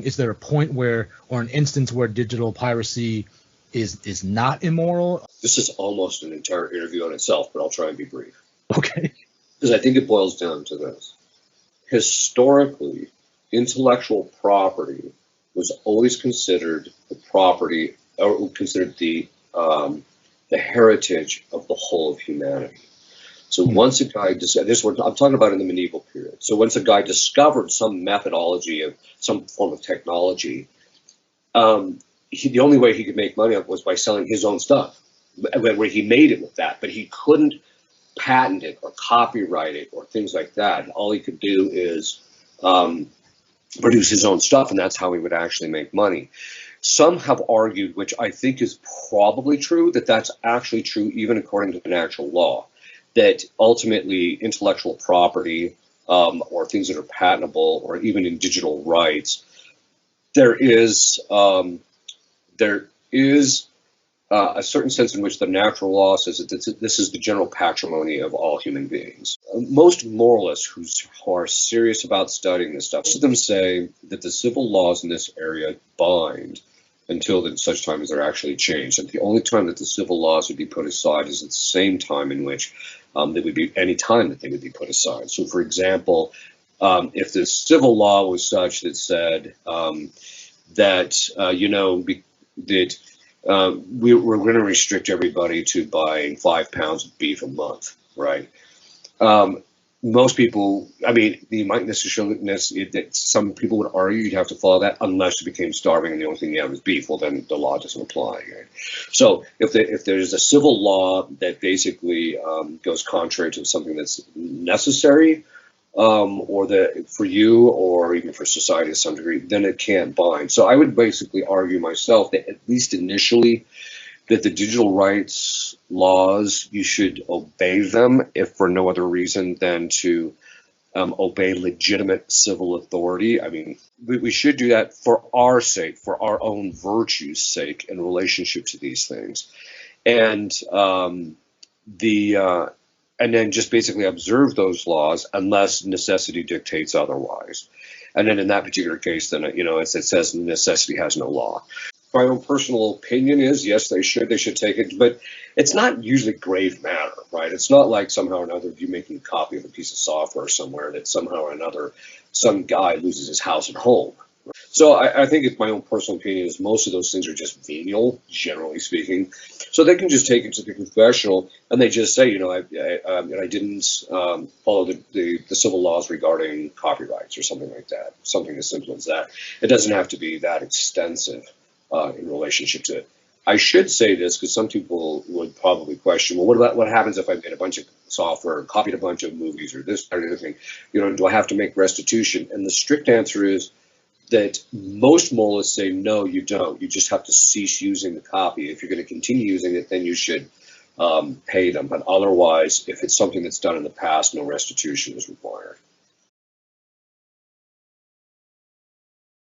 Is there a point where, or an instance where digital piracy is not immoral? This is almost an entire interview on itself, but I'll try and be brief. Okay. Because I think it boils down to this. Historically, intellectual property was always considered the property, or considered the heritage of the whole of humanity. So once a guy, this is what I'm talking about in the medieval period. So once a guy discovered some methodology of some form of technology, the only way he could make money was by selling his own stuff, where he made it with that. But he couldn't patent it or copyright it or things like that. All he could do is produce his own stuff, and that's how he would actually make money. Some have argued, which I think is probably true, that that's actually true even according to the natural law, that ultimately intellectual property or things that are patentable, or even in digital rights, there is a certain sense in which the natural law says that this is the general patrimony of all human beings. Most moralists who are serious about studying this stuff, most of them say that the civil laws in this area bind until such time as they're actually changed. And the only time that the civil laws would be put aside is at the same time in which there would be any time that they would be put aside. So, for example, if the civil law was such that said that we're going to restrict everybody to buying 5 pounds of beef a month, right? Most people, I mean, you might necessarily, some people would argue you'd have to follow that unless you became starving and the only thing you have is beef. Well, then the law doesn't apply. Right? So if there's a civil law that basically goes contrary to something that's necessary, or that for you or even for society to some degree, then it can't bind. So I would basically argue myself that at least initially, that the digital rights laws, you should obey them if for no other reason than to obey legitimate civil authority. I mean, we should do that for our sake, for our own virtue's sake in relationship to these things. And and then just basically observe those laws unless necessity dictates otherwise. And then in that particular case, then, it says necessity has no law. My own personal opinion is, yes, they should take it, but it's not usually grave matter, right? It's not like somehow or another you making a copy of a piece of software somewhere that somehow or another some guy loses his house and home. So I think it's my own personal opinion is most of those things are just venial, generally speaking. So they can just take it to the confessional and they just say, I didn't follow the civil laws regarding copyrights or something like that, something as simple as that. It doesn't have to be that extensive in relationship to it. I should say this because some people would probably question, well, what happens if I made a bunch of software, copied a bunch of movies or this or the other thing? Do I have to make restitution? And the strict answer is that most moralists say, no, you don't. You just have to cease using the copy. If you're going to continue using it, then you should pay them. But otherwise, if it's something that's done in the past, no restitution is required.